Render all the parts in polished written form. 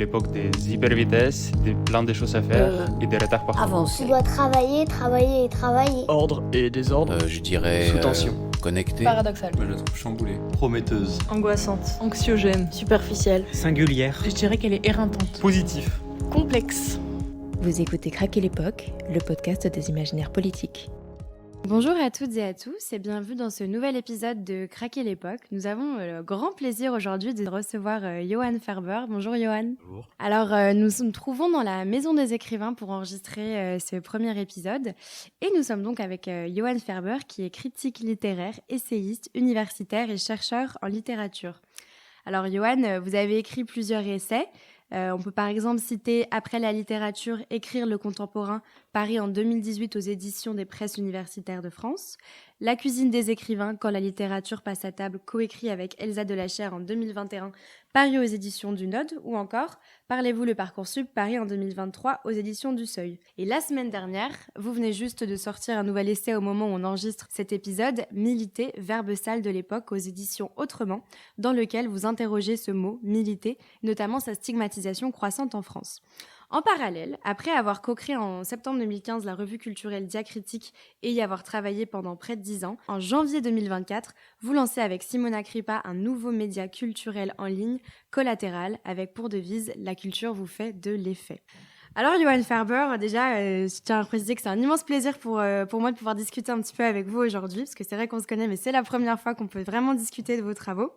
l'époque des hypervitesses, de plein de choses à faire et des retards partout. Avancer. Tu dois travailler, travailler et travailler. Ordre et désordre. Je dirais Sous tension. connecté. Paradoxal. Je la trouve chamboulée. Prometteuse. Angoissante. Anxiogène. Superficielle. Singulière. Je dirais qu'elle est éreintante. Positif. Complexe. Vous écoutez Craquer l'époque, le podcast des imaginaires politiques. Bonjour à toutes et à tous et bienvenue dans ce nouvel épisode de Craquer l'époque. Nous avons le grand plaisir aujourd'hui de recevoir Johan Ferber. Bonjour Johan. Bonjour. Alors nous nous trouvons dans la Maison des écrivains pour enregistrer ce premier épisode et nous sommes donc avec Johan Ferber qui est critique littéraire, essayiste, universitaire et chercheur en littérature. Alors Johan, vous avez écrit plusieurs essais. On peut par exemple citer Après la littérature, écrire le contemporain, paru en 2018 aux éditions des presses universitaires de France. La cuisine des écrivains, quand la littérature passe à table, coécrit avec Elsa de la Chaire en 2021, paru aux éditions du Node. Ou encore Parlez-vous le Parcoursup, paru en 2023 aux éditions du Seuil. Et la semaine dernière, vous venez juste de sortir un nouvel essai au moment où on enregistre cet épisode, Militer, verbe sale de l'époque aux éditions Autrement, dans lequel vous interrogez ce mot, militer, notamment sa stigmatisation croissante en France. En parallèle, après avoir co-créé en septembre 2015 la revue culturelle Diacritique et y avoir travaillé pendant près de 10 ans, en janvier 2024, vous lancez avec Simona Kripa un nouveau média culturel en ligne, Collatéral, avec pour devise « La culture vous fait de l'effet ». Alors Johan Ferber, déjà, je tiens à préciser que c'est un immense plaisir pour moi de pouvoir discuter un petit peu avec vous aujourd'hui, parce que c'est vrai qu'on se connaît, mais c'est la première fois qu'on peut vraiment discuter de vos travaux.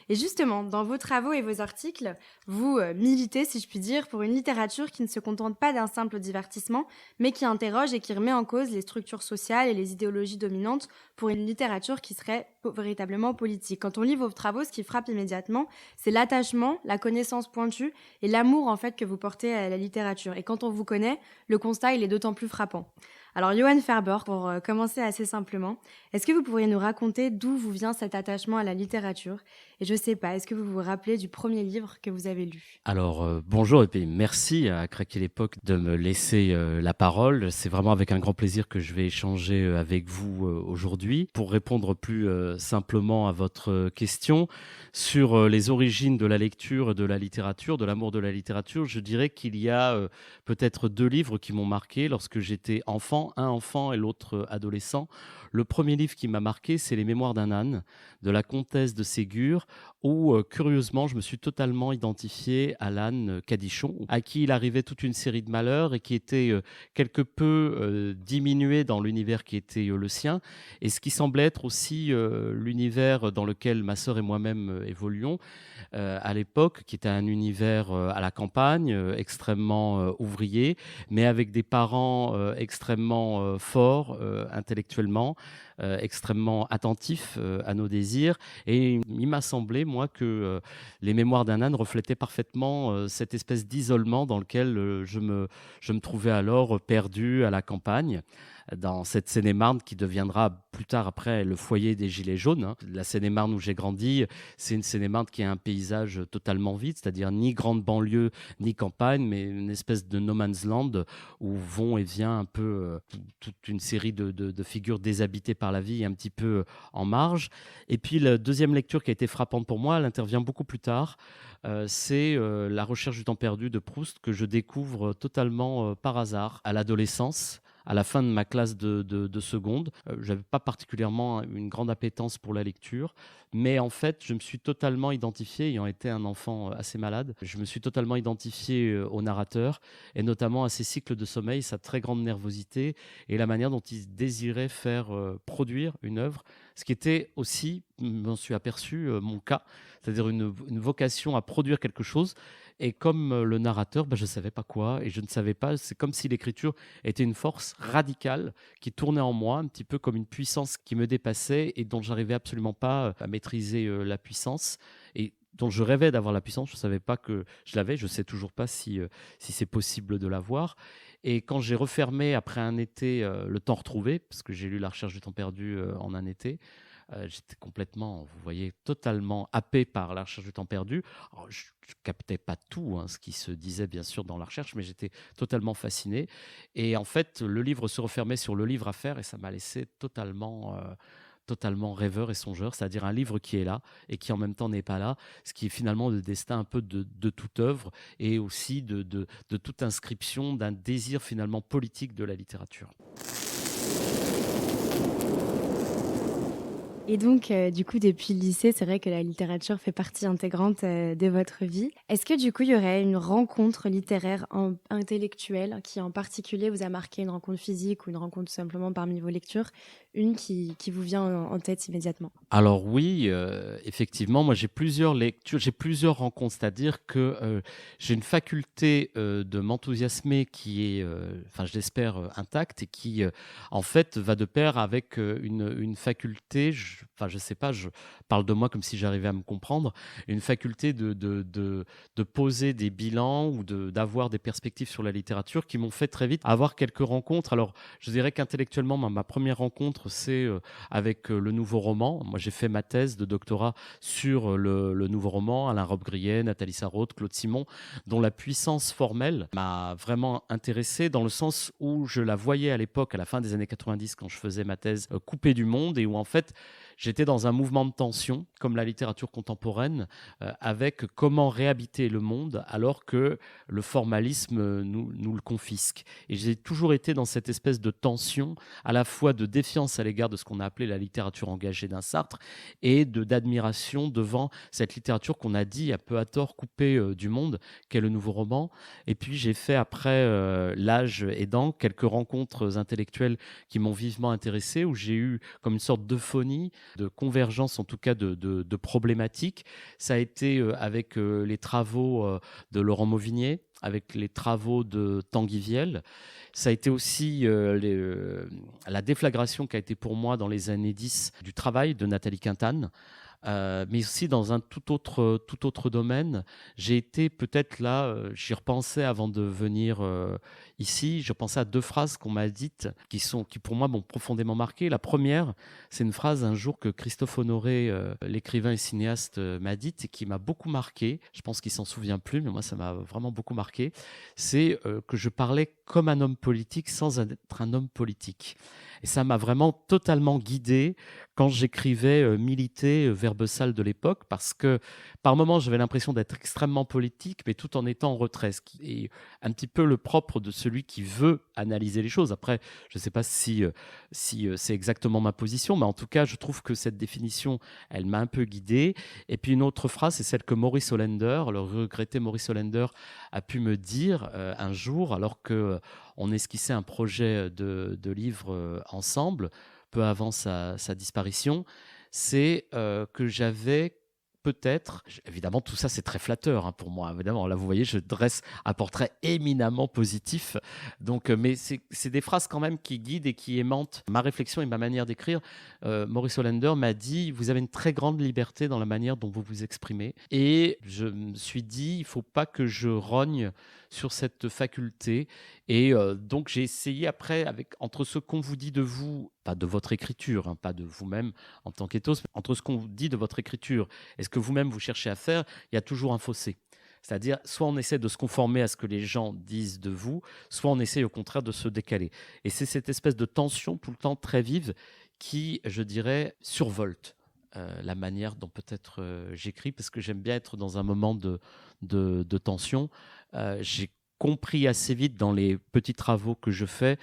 Et justement, dans vos travaux et vos articles, vous militez, si je puis dire, pour une littérature qui ne se contente pas d'un simple divertissement, mais qui interroge et qui remet en cause les structures sociales et les idéologies dominantes pour une littérature qui serait véritablement politique. Quand on lit vos travaux, ce qui frappe immédiatement, c'est l'attachement, la connaissance pointue et l'amour en fait que vous portez à la littérature. Et quand on vous connaît, le constat il est d'autant plus frappant. Alors Johan Ferber, pour commencer assez simplement, est-ce que vous pourriez nous raconter d'où vous vient cet attachement à la littérature ? Et je sais pas, est-ce que vous vous rappelez du premier livre que vous avez lu ? Alors bonjour et puis merci à Craquer l'époque de me laisser la parole. C'est vraiment avec un grand plaisir que je vais échanger avec vous aujourd'hui. Pour répondre plus simplement à votre question sur les origines de la lecture, de la littérature, de l'amour de la littérature, je dirais qu'il y a peut-être 2 livres qui m'ont marqué lorsque j'étais enfant, un enfant et l'autre adolescent. Le premier livre qui m'a marqué, c'est Les Mémoires d'un âne, de la comtesse de Ségur, où, curieusement, je me suis totalement identifié à l'âne Cadichon, à qui il arrivait toute une série de malheurs et qui était quelque peu diminué dans l'univers qui était le sien, et ce qui semblait être aussi l'univers dans lequel ma sœur et moi-même évoluions à l'époque, qui était un univers à la campagne, extrêmement ouvrier, mais avec des parents extrêmement forts intellectuellement, extrêmement attentifs à nos désirs. Et il m'a semblé, moi, que Les Mémoires d'un âne reflétaient parfaitement cette espèce d'isolement dans lequel je me trouvais alors perdu à la campagne, dans cette Seine-et-Marne qui deviendra plus tard après le foyer des Gilets jaunes. Hein. La Seine-et-Marne où j'ai grandi, c'est une Seine-et-Marne qui a un paysage totalement vide, c'est-à-dire ni grande banlieue, ni campagne, mais une espèce de no man's land où vont et vient un peu toute une série de figures déshabitées par la vie et un petit peu en marge. Et puis la deuxième lecture qui a été frappante pour moi, elle intervient beaucoup plus tard. C'est La recherche du temps perdu de Proust que je découvre totalement par hasard à l'adolescence. À la fin de ma classe de seconde, je n'avais pas particulièrement une grande appétence pour la lecture, mais en fait, je me suis totalement identifié, ayant été un enfant assez malade, je me suis totalement identifié au narrateur, et notamment à ses cycles de sommeil, sa très grande nervosité, et la manière dont il désirait faire produire une œuvre, ce qui était aussi, je m'en suis aperçu, mon cas, c'est-à-dire une vocation à produire quelque chose. Et comme le narrateur, je ne savais pas quoi, et je ne savais pas, c'est comme si l'écriture était une force radicale qui tournait en moi, un petit peu comme une puissance qui me dépassait et dont j'arrivais absolument pas à maîtriser la puissance, et dont je rêvais d'avoir la puissance. Je ne savais pas que je l'avais, je ne sais toujours pas si c'est possible de l'avoir. Et quand j'ai refermé après un été Le Temps retrouvé, parce que j'ai lu La recherche du temps perdu en un été, j'étais complètement, vous voyez, totalement happé par La recherche du temps perdu. Alors, je ne captais pas tout ce qui se disait bien sûr dans la recherche, mais j'étais totalement fasciné. Et en fait, le livre se refermait sur le livre à faire et ça m'a laissé totalement totalement rêveur et songeur, c'est-à-dire un livre qui est là et qui en même temps n'est pas là, ce qui est finalement le destin un peu de toute œuvre et aussi de toute inscription d'un désir finalement politique de la littérature. Et donc, du coup, depuis le lycée, c'est vrai que la littérature fait partie intégrante de votre vie. Est-ce que, du coup, il y aurait une rencontre littéraire intellectuelle qui, en particulier, vous a marqué, une rencontre physique ou une rencontre tout simplement parmi vos lectures, une qui vous vient en tête immédiatement? Alors oui, effectivement, moi j'ai plusieurs lectures, j'ai plusieurs rencontres, c'est-à-dire que j'ai une faculté de m'enthousiasmer qui est, enfin je l'espère, intacte et qui en fait va de pair avec une faculté, enfin je sais pas, je parle de moi comme si j'arrivais à me comprendre, une faculté de poser des bilans ou d'avoir des perspectives sur la littérature qui m'ont fait très vite avoir quelques rencontres. Alors je dirais qu'intellectuellement, ma première rencontre, c'est avec le nouveau roman. Moi, j'ai fait ma thèse de doctorat sur le nouveau roman, Alain Robbe-Grillet, Nathalie Sarraute, Claude Simon, dont la puissance formelle m'a vraiment intéressé dans le sens où je la voyais à l'époque, à la fin des années 90, quand je faisais ma thèse, coupée du monde et où en fait, j'étais dans un mouvement de tension, comme la littérature contemporaine, avec comment réhabiter le monde alors que le formalisme nous le confisque. Et j'ai toujours été dans cette espèce de tension, à la fois de défiance à l'égard de ce qu'on a appelé la littérature engagée d'un Sartre et d'admiration devant cette littérature qu'on a dit, un peu à tort, coupée du monde, qu'est le nouveau roman. Et puis j'ai fait, après l'âge aidant, quelques rencontres intellectuelles qui m'ont vivement intéressé, où j'ai eu comme une sorte d'euphonie, de convergence en tout cas de problématiques. Ça a été avec les travaux de Laurent Mauvigné, avec les travaux de Tanguy Viel. Ça a été aussi la déflagration qui a été pour moi dans les années 10 du travail de Nathalie Quintane. Mais aussi dans un tout autre domaine. J'ai été peut-être là, j'y repensais avant de venir ici, je pensais à 2 phrases qu'on m'a dites qui pour moi m'ont profondément marqué. La première, c'est une phrase un jour que Christophe Honoré, l'écrivain et cinéaste, m'a dite et qui m'a beaucoup marqué. Je pense qu'il s'en souvient plus, mais moi ça m'a vraiment beaucoup marqué. C'est que je parlais comme un homme politique sans être un homme politique. Et ça m'a vraiment totalement guidé quand j'écrivais Militer, verbe sale de l'époque, parce que par moments j'avais l'impression d'être extrêmement politique, mais tout en étant en retrait, ce qui est un petit peu le propre de celui qui veut analyser les choses. Après, je ne sais pas si c'est exactement ma position, mais en tout cas, je trouve que cette définition, elle m'a un peu guidé. Et puis une autre phrase, c'est celle que Maurice Hollander, le regretté Maurice Hollander, a pu me dire un jour, alors qu'on esquissait un projet de livre ensemble, peu avant sa disparition, c'est que j'avais peut-être, évidemment tout ça c'est très flatteur pour moi, évidemment, là vous voyez je dresse un portrait éminemment positif, donc, mais c'est des phrases quand même qui guident et qui aimantent ma réflexion et ma manière d'écrire. Maurice Hollander m'a dit: vous avez une très grande liberté dans la manière dont vous vous exprimez, et je me suis dit il ne faut pas que je rogne sur cette faculté. Et donc j'ai essayé après, entre ce qu'on vous dit de vous, pas de votre écriture, pas de vous-même en tant qu'éthos, mais entre ce qu'on vous dit de votre écriture et ce que vous-même vous cherchez à faire, il y a toujours un fossé. C'est-à-dire, soit on essaie de se conformer à ce que les gens disent de vous, soit on essaie au contraire de se décaler. Et c'est cette espèce de tension tout le temps très vive qui, je dirais, survolte la manière dont peut-être j'écris, parce que j'aime bien être dans un moment de tension. J'ai compris assez vite dans les petits travaux que je fais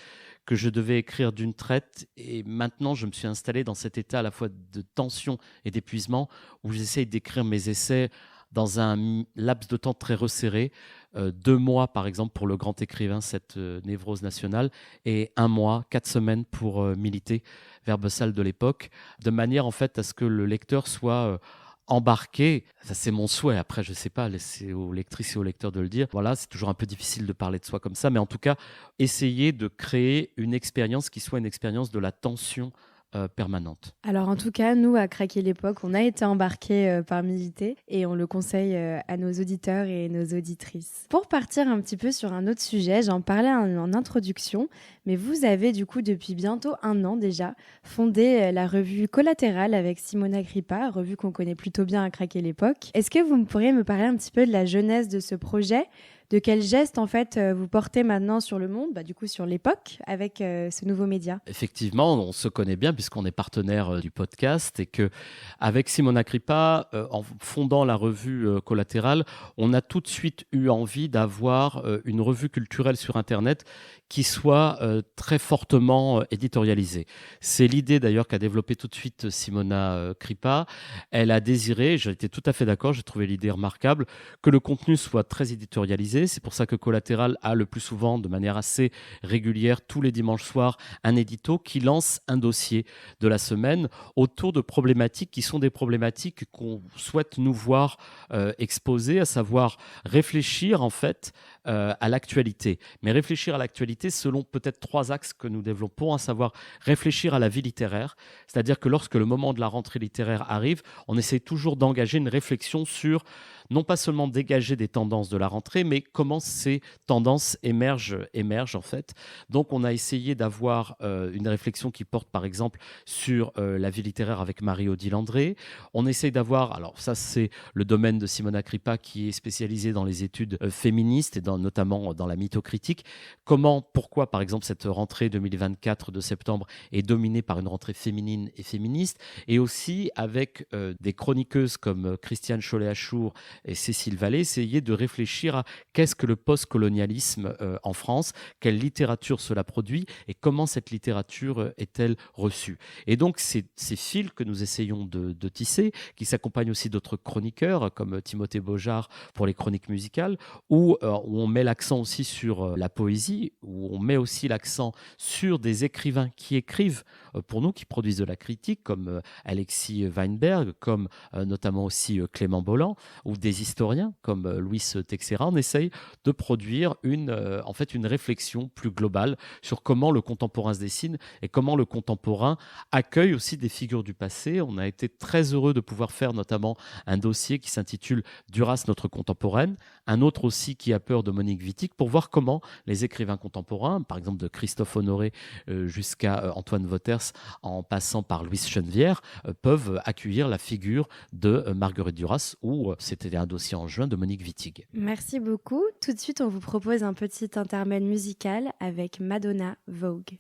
que je devais écrire d'une traite, et maintenant je me suis installé dans cet état à la fois de tension et d'épuisement où j'essaye d'écrire mes essais dans un laps de temps très resserré, 2 mois par exemple pour le grand écrivain, cette névrose nationale, et 1 mois, 4 semaines pour Militer, verbe sale de l'époque, de manière en fait à ce que le lecteur soit embarqué. Ça c'est mon souhait, après je sais pas, c'est aux lectrices et aux lecteurs de le dire. Voilà, c'est toujours un peu difficile de parler de soi comme ça, mais en tout cas essayer de créer une expérience qui soit une expérience de la tension permanente. Alors en tout cas, nous, à Craquer l'époque, on a été embarqués par Militer et on le conseille à nos auditeurs et nos auditrices. Pour partir un petit peu sur un autre sujet, j'en parlais en introduction, mais vous avez du coup depuis bientôt 1 an déjà fondé la revue Collatérale avec Simona Crippa, revue qu'on connaît plutôt bien à Craquer l'époque. Est-ce que vous pourriez me parler un petit peu de la genèse de ce projet ? de quel geste en fait vous portez maintenant sur le monde, du coup sur l'époque, avec ce nouveau média. Effectivement, on se connaît bien puisqu'on est partenaire du podcast et que avec Simona Kripa, en fondant la revue Collatérale, on a tout de suite eu envie d'avoir une revue culturelle sur Internet qui soit très fortement éditorialisée. C'est l'idée d'ailleurs qu'a développée tout de suite Simona Kripa. Elle a désiré, j'étais tout à fait d'accord, j'ai trouvé l'idée remarquable, que le contenu soit très éditorialisé. C'est pour ça que Collatéral a le plus souvent, de manière assez régulière, tous les dimanches soirs, un édito qui lance un dossier de la semaine autour de problématiques qui sont des problématiques qu'on souhaite nous voir exposées, à savoir réfléchir en fait à l'actualité. Mais réfléchir à l'actualité selon peut-être 3 axes que nous développons, à savoir réfléchir à la vie littéraire, c'est-à-dire que lorsque le moment de la rentrée littéraire arrive, on essaie toujours d'engager une réflexion sur non pas seulement dégager des tendances de la rentrée, mais comment ces tendances émergent en fait. Donc on a essayé d'avoir une réflexion qui porte par exemple sur la vie littéraire avec Marie-Odile André. On essaye d'avoir, alors ça c'est le domaine de Simona Kripa qui est spécialisée dans les études féministes et notamment dans la mythocritique. Pourquoi par exemple cette rentrée 2024 de septembre est dominée par une rentrée féminine et féministe, et aussi avec des chroniqueuses comme Christiane Chollet-Achour et Cécile Vallée, essayer de réfléchir à qu'est-ce que le post-colonialisme en France, quelle littérature cela produit et comment cette littérature est-elle reçue. Et donc, ces fils que nous essayons de tisser, qui s'accompagnent aussi d'autres chroniqueurs comme Timothée Beaujard pour les chroniques musicales, où on met l'accent aussi sur la poésie, où on met aussi l'accent sur des écrivains qui écrivent pour nous, qui produisent de la critique, comme Alexis Weinberg, comme notamment aussi Clément Bolland, ou des historiens comme Louis Texera. On essaye de produire une réflexion plus globale sur comment le contemporain se dessine et comment le contemporain accueille aussi des figures du passé. On a été très heureux de pouvoir faire notamment un dossier qui s'intitule Duras, notre contemporaine, un autre aussi qui a peur de Monique Wittig, pour voir comment les écrivains contemporains, par exemple de Christophe Honoré jusqu'à Antoine Waters, en passant par Louise Chenevière, peuvent accueillir la figure de Marguerite Duras, ou c'était un dossier en juin de Monique Wittig. Merci beaucoup. Tout de suite, on vous propose un petit intermède musical avec Madonna Vogue.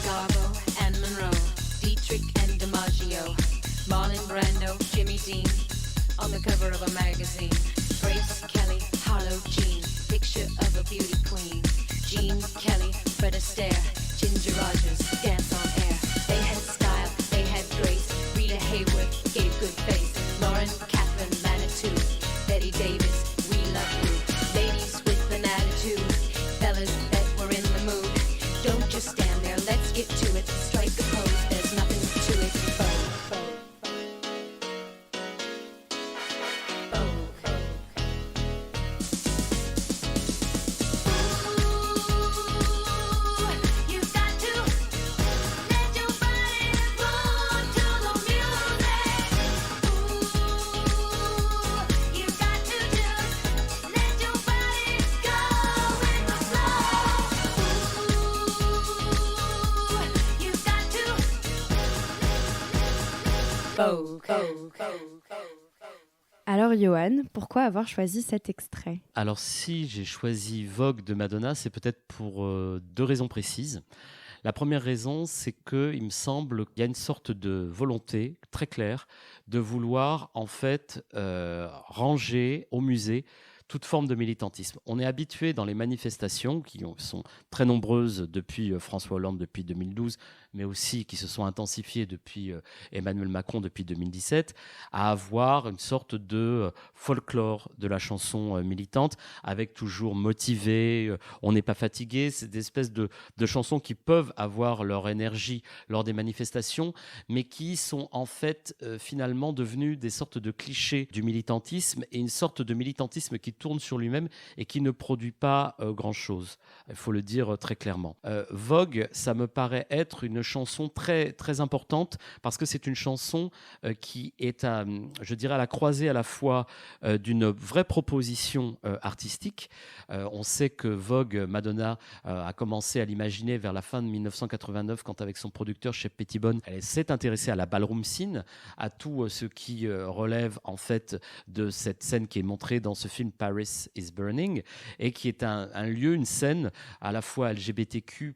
Garbo and Monroe, Dietrich and DiMaggio, Marlon Brando, Jimmy Dean, on the cover of a magazine. Grace Kelly, Harlow Jean, picture of a beauty queen. Jean Kelly, Fred Astaire, Ginger Rogers, dance on air. They had style, they had grace. Rita Hayworth gave good face. Lauren Catherine Manitou, Betty Davis, we love you. Ladies with an attitude, fellas that were in the mood. Don't just stand there, let's get to it. Strike a pose, there's nothing to it. Alors Johan, pourquoi avoir choisi cet extrait? Alors si j'ai choisi Vogue de Madonna, c'est peut-être pour deux raisons précises. La première raison, c'est qu'il me semble qu'il y a une sorte de volonté très claire de vouloir en fait ranger au musée toute forme de militantisme. On est habitué dans les manifestations, qui sont très nombreuses depuis François Hollande, depuis 2012, mais aussi qui se sont intensifiées depuis Emmanuel Macron, depuis 2017, à avoir une sorte de folklore de la chanson militante, avec toujours motivé, on n'est pas fatigué, c'est des espèces de chansons qui peuvent avoir leur énergie lors des manifestations, mais qui sont en fait finalement devenues des sortes de clichés du militantisme, et une sorte de militantisme qui tourne sur lui-même et qui ne produit pas grand-chose. Il faut le dire très clairement. Vogue, ça me paraît être une chanson très, très importante parce que c'est une chanson qui est, je dirais, à la croisée à la fois d'une vraie proposition artistique. On sait que Vogue, Madonna, a commencé à l'imaginer vers la fin de 1989 quand, avec son producteur Shep Pettibone, elle s'est intéressée à la ballroom scene, à tout ce qui relève en fait de cette scène qui est montrée dans ce film Paris is Burning, et qui est un lieu, une scène à la fois LGBTQ+,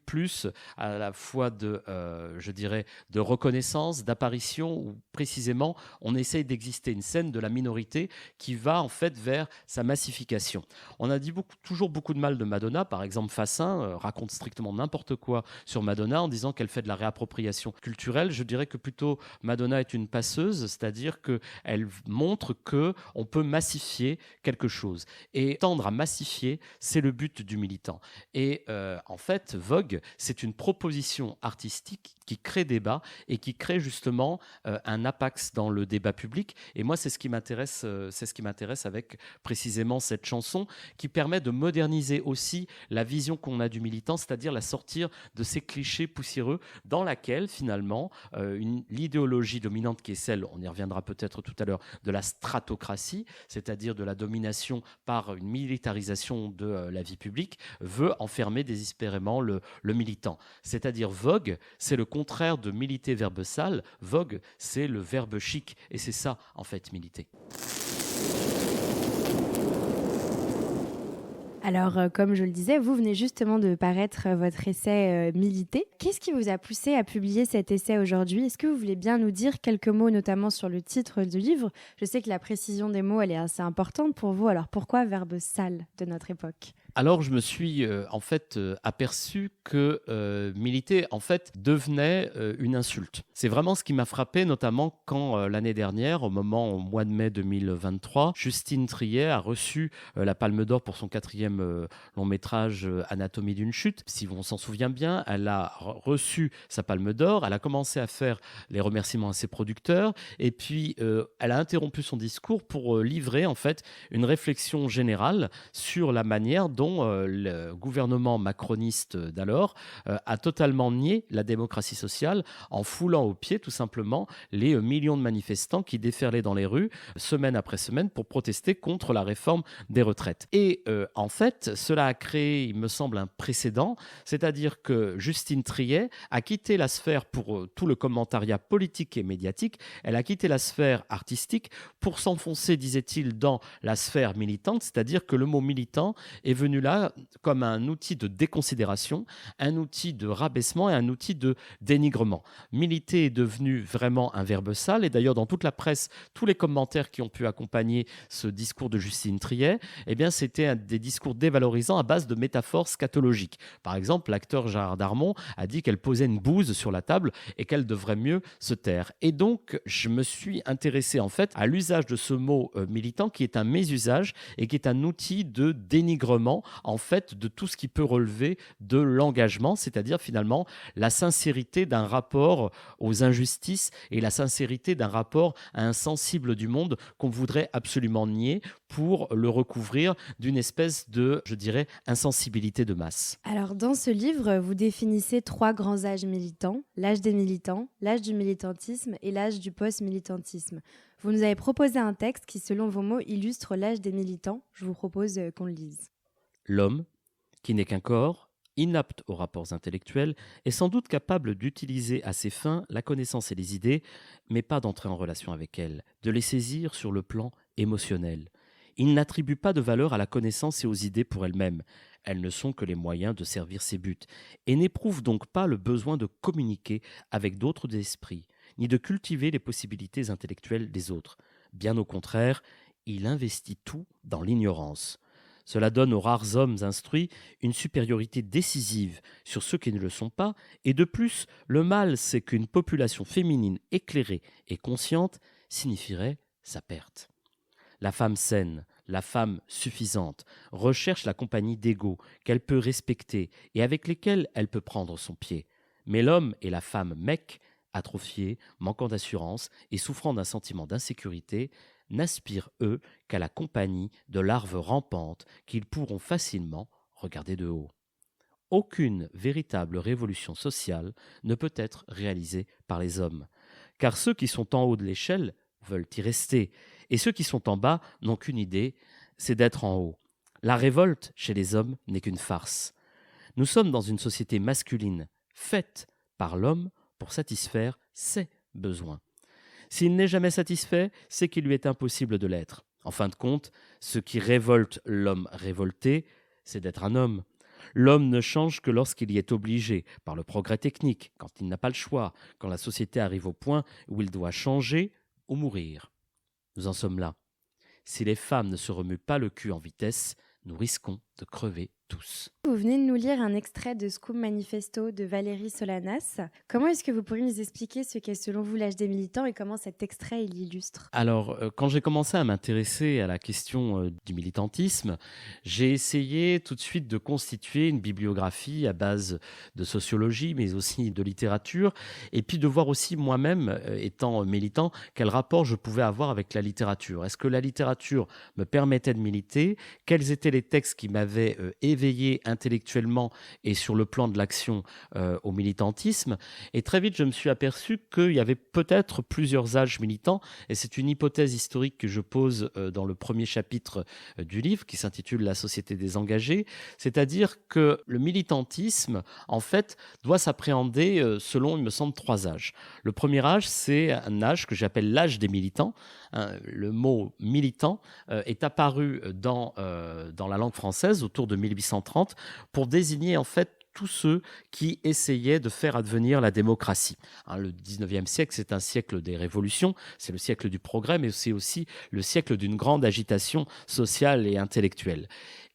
à la fois je dirais, de reconnaissance, d'apparition, où précisément on essaye d'exister, une scène de la minorité qui va en fait vers sa massification. On a dit toujours beaucoup de mal de Madonna, par exemple Fassin raconte strictement n'importe quoi sur Madonna en disant qu'elle fait de la réappropriation culturelle. Je dirais que plutôt Madonna est une passeuse, c'est-à-dire qu'elle montre qu'on peut massifier quelque chose. Et tendre à massifier, c'est le but du militant. Et en fait, Vogue, c'est une proposition artistique qui crée débat et qui crée justement un apax dans le débat public. Et moi, c'est ce qui m'intéresse avec précisément cette chanson, qui permet de moderniser aussi la vision qu'on a du militant, c'est-à-dire la sortir de ces clichés poussiéreux dans laquelle finalement l'idéologie dominante qui est celle, on y reviendra peut-être tout à l'heure, de la stratocratie, c'est-à-dire de la domination par une militarisation de la vie publique, veut enfermer désespérément le militant. C'est-à-dire Vogue, c'est le contraire de militer verbe sale. Vogue, c'est le verbe chic. Et c'est ça, en fait, militer. Alors, comme je le disais, vous venez justement de paraître votre essai Militer. Qu'est-ce qui vous a poussé à publier cet essai aujourd'hui? Est-ce que vous voulez bien nous dire quelques mots, notamment sur le titre du livre? Je sais que la précision des mots, elle est assez importante pour vous. Alors, pourquoi verbe sale de notre époque? Alors, je me suis en fait aperçu que militer en fait devenait une insulte. C'est vraiment ce qui m'a frappé, notamment quand l'année dernière, au mois de mai 2023, Justine Triet a reçu la Palme d'Or pour son 4e long métrage Anatomie d'une chute. Si on s'en souvient bien, elle a reçu sa Palme d'Or, elle a commencé à faire les remerciements à ses producteurs, et puis elle a interrompu son discours pour livrer en fait une réflexion générale sur la manière dont le gouvernement macroniste d'alors a totalement nié la démocratie sociale en foulant aux pieds tout simplement les millions de manifestants qui déferlaient dans les rues semaine après semaine pour protester contre la réforme des retraites. Et en fait, cela a créé, il me semble, un précédent, c'est-à-dire que Justine Triet a quitté la sphère pour tout le commentariat politique et médiatique, elle a quitté la sphère artistique pour s'enfoncer, disait-il, dans la sphère militante, c'est-à-dire que le mot militant est venu devenu là comme un outil de déconsidération, un outil de rabaissement et un outil de dénigrement. Militer est devenu vraiment un verbe sale, et d'ailleurs dans toute la presse, tous les commentaires qui ont pu accompagner ce discours de Justine Triet, eh bien c'était des discours dévalorisants à base de métaphores scatologiques. Par exemple, l'acteur Gérard Darmon a dit qu'elle posait une bouse sur la table et qu'elle devrait mieux se taire. Et donc, je me suis intéressé en fait à l'usage de ce mot militant qui est un mésusage et qui est un outil de dénigrement en fait de tout ce qui peut relever de l'engagement, c'est-à-dire finalement la sincérité d'un rapport aux injustices et la sincérité d'un rapport à un sensible du monde qu'on voudrait absolument nier pour le recouvrir d'une espèce de, je dirais, insensibilité de masse. Alors, dans ce livre, vous définissez 3 grands âges militants, l'âge des militants, l'âge du militantisme et l'âge du post-militantisme. Vous nous avez proposé un texte qui, selon vos mots, illustre l'âge des militants. Je vous propose qu'on le lise. L'homme, qui n'est qu'un corps, inapte aux rapports intellectuels, est sans doute capable d'utiliser à ses fins la connaissance et les idées, mais pas d'entrer en relation avec elles, de les saisir sur le plan émotionnel. Il n'attribue pas de valeur à la connaissance et aux idées pour elles-mêmes. Elles ne sont que les moyens de servir ses buts, et n'éprouve donc pas le besoin de communiquer avec d'autres esprits, ni de cultiver les possibilités intellectuelles des autres. Bien au contraire, il investit tout dans l'ignorance. Cela donne aux rares hommes instruits une supériorité décisive sur ceux qui ne le sont pas, et de plus, le mal, c'est qu'une population féminine éclairée et consciente signifierait sa perte. La femme saine, la femme suffisante, recherche la compagnie d'égaux qu'elle peut respecter et avec lesquels elle peut prendre son pied. Mais l'homme et la femme mec, atrophiés, manquant d'assurance et souffrant d'un sentiment d'insécurité, n'aspirent, eux, qu'à la compagnie de larves rampantes qu'ils pourront facilement regarder de haut. Aucune véritable révolution sociale ne peut être réalisée par les hommes, car ceux qui sont en haut de l'échelle veulent y rester, et ceux qui sont en bas n'ont qu'une idée, c'est d'être en haut. La révolte chez les hommes n'est qu'une farce. Nous sommes dans une société masculine, faite par l'homme pour satisfaire ses besoins. S'il n'est jamais satisfait, c'est qu'il lui est impossible de l'être. En fin de compte, ce qui révolte l'homme révolté, c'est d'être un homme. L'homme ne change que lorsqu'il y est obligé, par le progrès technique, quand il n'a pas le choix, quand la société arrive au point où il doit changer ou mourir. Nous en sommes là. Si les femmes ne se remuent pas le cul en vitesse, nous risquons de crever tous. Vous venez de nous lire un extrait de Scum Manifesto de Valérie Solanas. Comment est-ce que vous pourriez nous expliquer ce qu'est selon vous l'âge des militants et comment cet extrait l'illustre ? Alors, quand j'ai commencé à m'intéresser à la question du militantisme, j'ai essayé tout de suite de constituer une bibliographie à base de sociologie, mais aussi de littérature, et puis de voir aussi moi-même, étant militant, quel rapport je pouvais avoir avec la littérature. Est-ce que la littérature me permettait de militer ? Quels étaient les textes qui m'avaient éveillé intellectuellement et sur le plan de l'action au militantisme. Et très vite, je me suis aperçu qu'il y avait peut-être plusieurs âges militants, et c'est une hypothèse historique que je pose dans le premier chapitre du livre, qui s'intitule « La société des engagés », c'est-à-dire que le militantisme, en fait, doit s'appréhender selon, il me semble, 3 âges. Le premier âge, c'est un âge que j'appelle l'âge des militants. Le mot « militant » est apparu dans la langue française autour de 1830 pour désigner en fait tous ceux qui essayaient de faire advenir la démocratie. Le 19e siècle, c'est un siècle des révolutions, c'est le siècle du progrès, mais c'est aussi le siècle d'une grande agitation sociale et intellectuelle.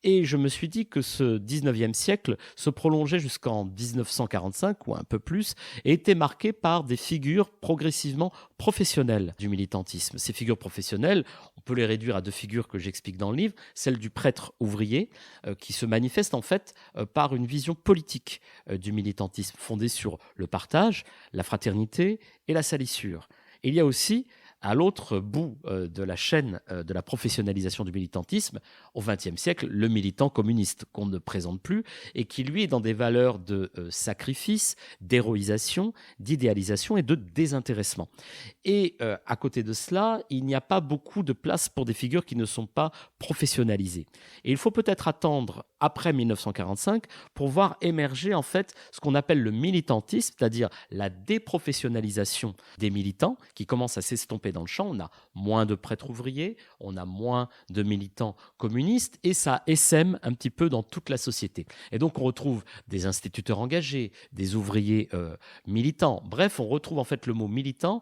Et je me suis dit que ce 19e siècle se prolongeait jusqu'en 1945 ou un peu plus et était marqué par des figures progressivement professionnelles du militantisme. Ces figures professionnelles, on peut les réduire à 2 figures que j'explique dans le livre, celle du prêtre ouvrier qui se manifeste en fait par une vision politique du militantisme fondée sur le partage, la fraternité et la salissure. Et il y a aussi à l'autre bout de la chaîne de la professionnalisation du militantisme, au XXe siècle, le militant communiste qu'on ne présente plus et qui, lui, est dans des valeurs de sacrifice, d'héroïsation, d'idéalisation et de désintéressement. Et à côté de cela, il n'y a pas beaucoup de place pour des figures qui ne sont pas professionnalisées. Et il faut peut-être attendre après 1945 pour voir émerger en fait ce qu'on appelle le militantisme, c'est-à-dire la déprofessionnalisation des militants qui commence à s'estomper développé dans le champ. On a moins de prêtres ouvriers, on a moins de militants communistes et ça essaime un petit peu dans toute la société. Et donc on retrouve des instituteurs engagés, des ouvriers militants. Bref, on retrouve en fait le mot militant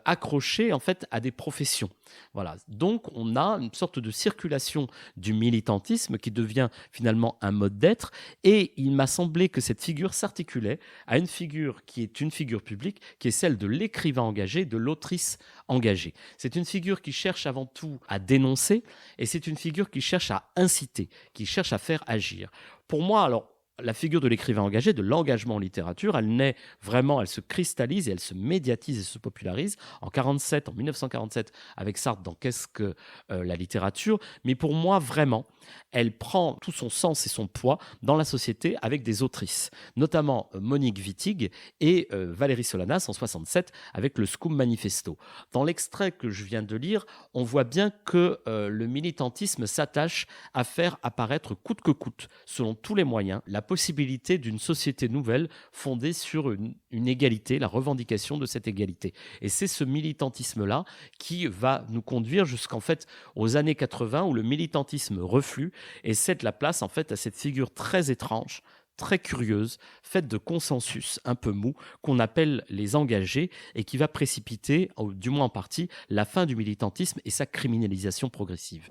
accroché en fait à des professions. Voilà. Donc on a une sorte de circulation du militantisme qui devient finalement un mode d'être et il m'a semblé que cette figure s'articulait à une figure qui est une figure publique, qui est celle de l'écrivain engagé, de l'autrice engagée. C'est une figure qui cherche avant tout à dénoncer et c'est une figure qui cherche à inciter, qui cherche à faire agir. Pour moi, alors, la figure de l'écrivain engagé, de l'engagement en littérature, elle naît vraiment, elle se cristallise et elle se médiatise et se popularise en 1947, avec Sartre dans Qu'est-ce que la littérature. Mais pour moi, vraiment, elle prend tout son sens et son poids dans la société avec des autrices, notamment Monique Wittig et Valérie Solanas en 67 avec le Scum Manifesto. Dans l'extrait que je viens de lire, on voit bien que le militantisme s'attache à faire apparaître coûte que coûte, selon tous les moyens, la possibilité d'une société nouvelle fondée sur une égalité, la revendication de cette égalité. Et c'est ce militantisme-là qui va nous conduire jusqu'en fait aux années 80 où le militantisme reflue et cède la place en fait à cette figure très étrange, très curieuse, faite de consensus un peu mou, qu'on appelle les engagés et qui va précipiter, du moins en partie, la fin du militantisme et sa criminalisation progressive.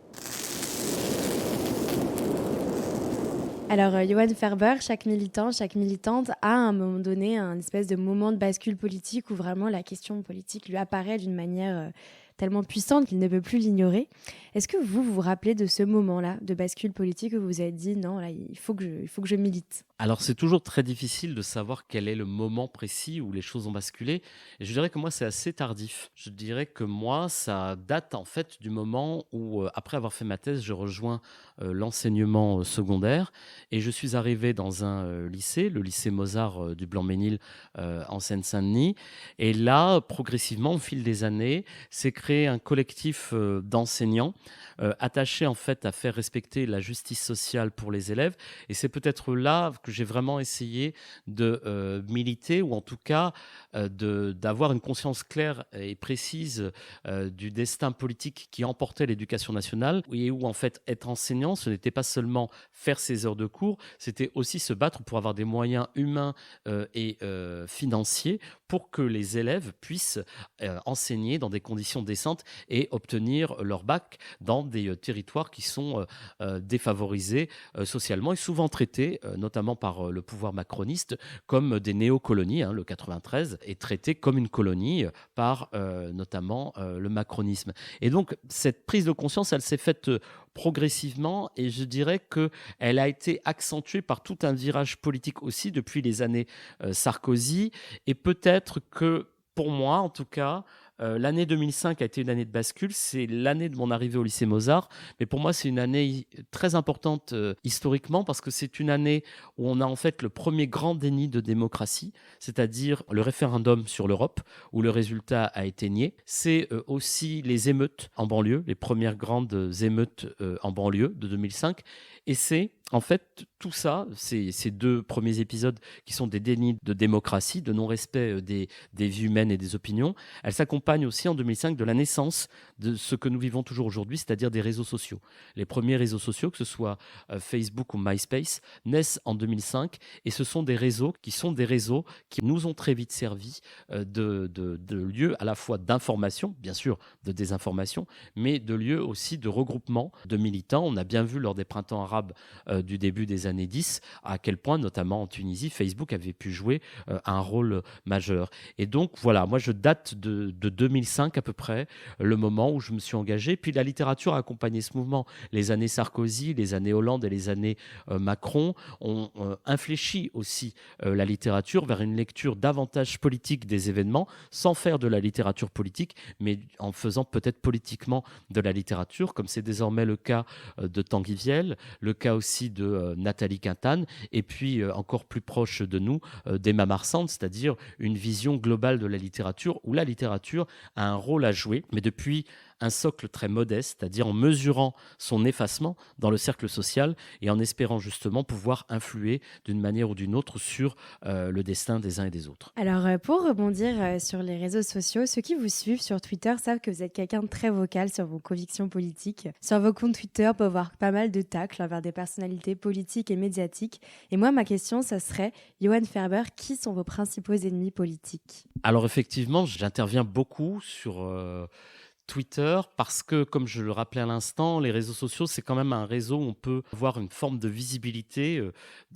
Alors, Johan Ferber, chaque militant, chaque militante a à un moment donné un espèce de moment de bascule politique où vraiment la question politique lui apparaît d'une manière tellement puissante qu'il ne peut plus l'ignorer. Est-ce que vous vous rappelez de ce moment-là de bascule politique où vous vous êtes dit non, là, il faut que je milite? Alors, c'est toujours très difficile de savoir quel est le moment précis où les choses ont basculé. Et je dirais que moi, c'est assez tardif. Je dirais que moi, ça date en fait du moment où, après avoir fait ma thèse, je rejoins l'enseignement secondaire et je suis arrivé dans un lycée, le lycée Mozart du Blanc-Ménil en Seine-Saint-Denis. Et là, progressivement, au fil des années, s'est créé un collectif d'enseignants attachés en fait à faire respecter la justice sociale pour les élèves. Et c'est peut-être là que j'ai vraiment essayé de militer ou en tout cas d'avoir une conscience claire et précise du destin politique qui emportait l'éducation nationale et où en fait être enseignant, ce n'était pas seulement faire ses heures de cours, c'était aussi se battre pour avoir des moyens humains et financiers pour que les élèves puissent enseigner dans des conditions décentes et obtenir leur bac dans des territoires qui sont défavorisés socialement et souvent traités, notamment par le pouvoir macroniste, comme des néocolonies. Le 93 est traité comme une colonie par notamment le macronisme. Et donc, cette prise de conscience, elle s'est faite progressivement et je dirais qu'elle a été accentuée par tout un virage politique aussi depuis les années Sarkozy et peut-être que pour moi en tout cas l'année 2005 a été une année de bascule, c'est l'année de mon arrivée au lycée Mozart, mais pour moi c'est une année très importante historiquement parce que c'est une année où on a en fait le premier grand déni de démocratie, c'est-à-dire le référendum sur l'Europe où le résultat a été nié. C'est aussi les émeutes en banlieue, les premières grandes émeutes en banlieue de 2005 et c'est en fait tout ça, ces deux premiers épisodes qui sont des dénis de démocratie, de non-respect des vies humaines et des opinions, elles s'accompagnent aussi en 2005 de la naissance de ce que nous vivons toujours aujourd'hui, c'est-à-dire des réseaux sociaux. Les premiers réseaux sociaux, que ce soit Facebook ou MySpace, naissent en 2005 et ce sont des réseaux qui nous ont très vite servi de lieu à la fois d'information, bien sûr de désinformation, mais de lieu aussi de regroupement de militants. On a bien vu lors des printemps arabes du début des années 10 à quel point, notamment en Tunisie, Facebook avait pu jouer un rôle majeur. Et donc voilà, moi je date de 2005 à peu près, le moment où je me suis engagé. Puis la littérature a accompagné ce mouvement. Les années Sarkozy, les années Hollande et les années Macron ont infléchi aussi la littérature vers une lecture davantage politique des événements, sans faire de la littérature politique, mais en faisant peut-être politiquement de la littérature, comme c'est désormais le cas de Tanguy Viel, le cas aussi de Nathalie Quintane, et puis encore plus proche de nous, d'Emma Marsante, c'est-à-dire une vision globale de la littérature, où la littérature a un rôle à jouer, mais depuis un socle très modeste, c'est-à-dire en mesurant son effacement dans le cercle social et en espérant justement pouvoir influer d'une manière ou d'une autre sur le destin des uns et des autres. Alors, pour rebondir sur les réseaux sociaux, ceux qui vous suivent sur Twitter savent que vous êtes quelqu'un de très vocal sur vos convictions politiques. Sur vos comptes Twitter, on peut voir pas mal de tacles envers des personnalités politiques et médiatiques. Et moi, ma question, ça serait, Johan Ferber, qui sont vos principaux ennemis politiques? Alors effectivement, j'interviens beaucoup sur Twitter parce que, comme je le rappelais à l'instant, les réseaux sociaux, c'est quand même un réseau où on peut avoir une forme de visibilité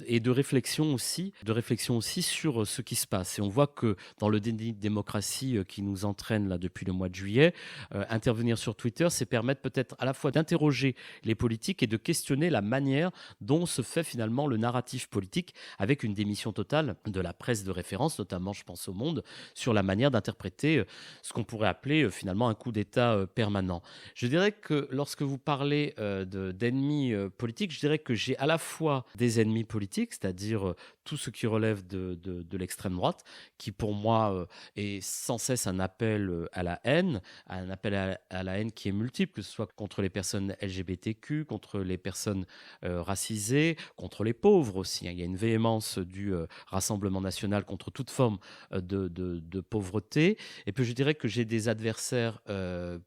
et de réflexion aussi sur ce qui se passe. Et on voit que dans le déni de démocratie qui nous entraîne là depuis le mois de juillet, intervenir sur Twitter, c'est permettre peut-être à la fois d'interroger les politiques et de questionner la manière dont se fait finalement le narratif politique avec une démission totale de la presse de référence, notamment je pense au Monde, sur la manière d'interpréter ce qu'on pourrait appeler finalement un coup d'État permanent. Je dirais que lorsque vous parlez d'ennemis politiques, je dirais que j'ai à la fois des ennemis politiques, c'est-à-dire tout ce qui relève de l'extrême droite, qui pour moi est sans cesse un appel à la haine, un appel à la haine qui est multiple, que ce soit contre les personnes LGBTQ, contre les personnes racisées, contre les pauvres aussi. Il y a une véhémence du Rassemblement national contre toute forme de pauvreté. Et puis je dirais que j'ai des adversaires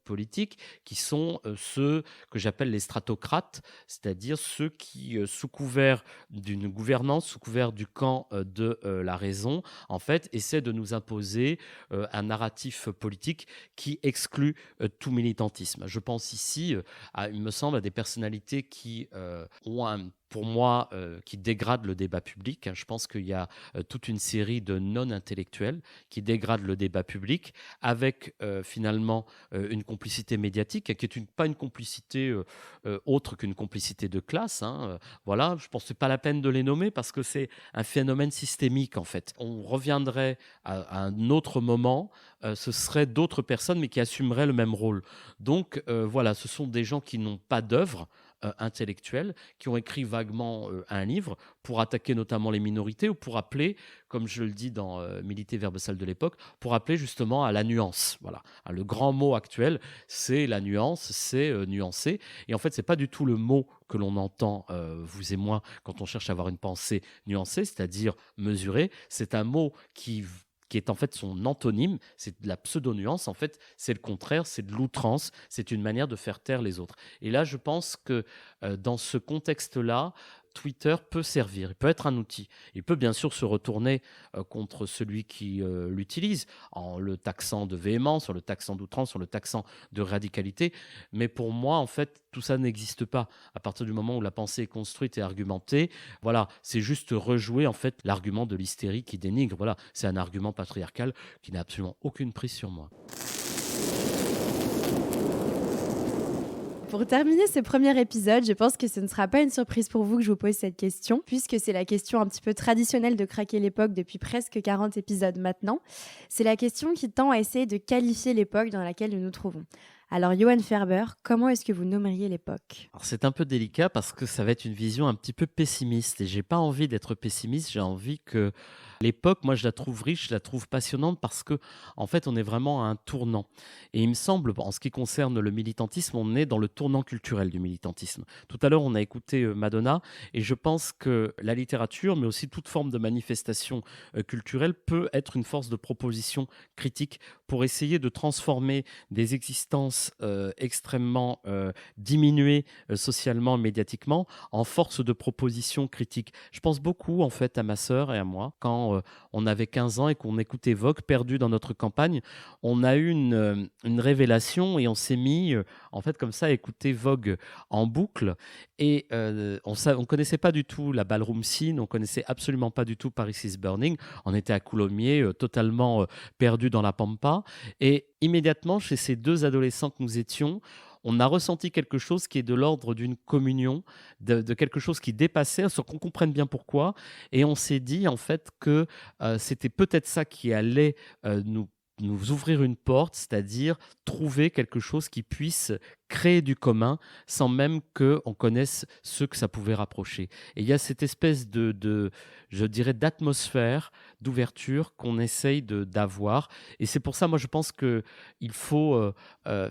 politiques qui sont ceux que j'appelle les stratocrates, c'est-à-dire ceux qui, sous couvert d'une gouvernance, sous couvert du camp de la raison, en fait, essaient de nous imposer un narratif politique qui exclut tout militantisme. Je pense ici, il me semble, à des personnalités qui ont pour moi, qui dégradent le débat public. Je pense qu'il y a toute une série de non-intellectuels qui dégradent le débat public avec finalement une complicité médiatique qui n'est pas une complicité autre qu'une complicité de classe. Voilà, je pense que ce n'est pas la peine de les nommer parce que c'est un phénomène systémique en fait. On reviendrait à un autre moment, ce seraient d'autres personnes mais qui assumeraient le même rôle. Donc voilà, ce sont des gens qui n'ont pas d'œuvre intellectuels qui ont écrit vaguement un livre pour attaquer notamment les minorités ou pour appeler, comme je le dis dans Militer Verbe Sale de l'époque, pour appeler justement à la nuance. Voilà. Le grand mot actuel, c'est la nuance, c'est nuancer. Et en fait, c'est pas du tout le mot que l'on entend, vous et moi, quand on cherche à avoir une pensée nuancée, c'est-à-dire mesurée. C'est un mot qui est en fait son antonyme, c'est de la pseudo-nuance, en fait, c'est le contraire, c'est de l'outrance, c'est une manière de faire taire les autres. Et là, je pense que dans ce contexte-là, Twitter peut servir, il peut être un outil. Il peut bien sûr se retourner contre celui qui l'utilise en le taxant de véhémence, en le taxant d'outrance, en le taxant de radicalité. Mais pour moi, en fait, tout ça n'existe pas. À partir du moment où la pensée est construite et argumentée, voilà, c'est juste rejouer en fait l'argument de l'hystérie qui dénigre. Voilà, c'est un argument patriarcal qui n'a absolument aucune prise sur moi. Pour terminer ce premier épisode, je pense que ce ne sera pas une surprise pour vous que je vous pose cette question, puisque c'est la question un petit peu traditionnelle de Craquer l'époque depuis presque 40 épisodes maintenant. C'est la question qui tend à essayer de qualifier l'époque dans laquelle nous nous trouvons. Alors, Johan Ferber, comment est-ce que vous nommeriez l'époque ? Alors, c'est un peu délicat parce que ça va être une vision un petit peu pessimiste et j'ai pas envie d'être pessimiste, j'ai envie que l'époque, moi je la trouve riche, je la trouve passionnante parce que en fait on est vraiment à un tournant. Et il me semble, en ce qui concerne le militantisme, on est dans le tournant culturel du militantisme. Tout à l'heure on a écouté Madonna et je pense que la littérature, mais aussi toute forme de manifestation culturelle peut être une force de proposition critique pour essayer de transformer des existences extrêmement diminuées socialement, médiatiquement, en force de proposition critique. Je pense beaucoup en fait à ma sœur et à moi quand on avait 15 ans et qu'on écoutait Vogue, perdu dans notre campagne, on a eu une révélation et on s'est mis en fait comme ça à écouter Vogue en boucle et on connaissait pas du tout la ballroom scene, on connaissait absolument pas du tout Paris is Burning, on était à Coulommiers totalement perdu dans la pampa et immédiatement chez ces deux adolescents que nous étions, on a ressenti quelque chose qui est de l'ordre d'une communion, de quelque chose qui dépassait, sans qu'on comprenne bien pourquoi. Et on s'est dit en fait que c'était peut-être ça qui allait nous nous ouvrir une porte, c'est-à-dire trouver quelque chose qui puisse créer du commun sans même qu'on connaisse ceux que ça pouvait rapprocher. Et il y a cette espèce je dirais, d'atmosphère, d'ouverture qu'on essaye d'avoir. Et c'est pour ça, moi, je pense qu'il faut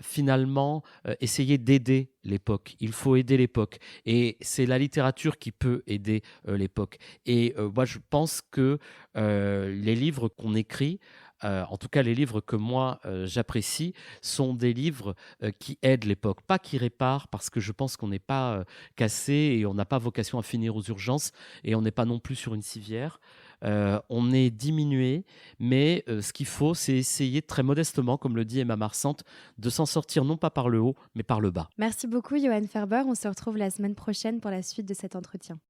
finalement essayer d'aider l'époque. Il faut aider l'époque. Et c'est la littérature qui peut aider l'époque. Et moi, je pense que les livres qu'on écrit, en tout cas les livres que moi j'apprécie, sont des livres qui aident l'époque, pas qui réparent, parce que je pense qu'on n'est pas cassé et on n'a pas vocation à finir aux urgences et on n'est pas non plus sur une civière. On est diminué, mais ce qu'il faut, c'est essayer très modestement, comme le dit Emma Marsante, de s'en sortir non pas par le haut, mais par le bas. Merci beaucoup, Johan Ferber. On se retrouve la semaine prochaine pour la suite de cet entretien.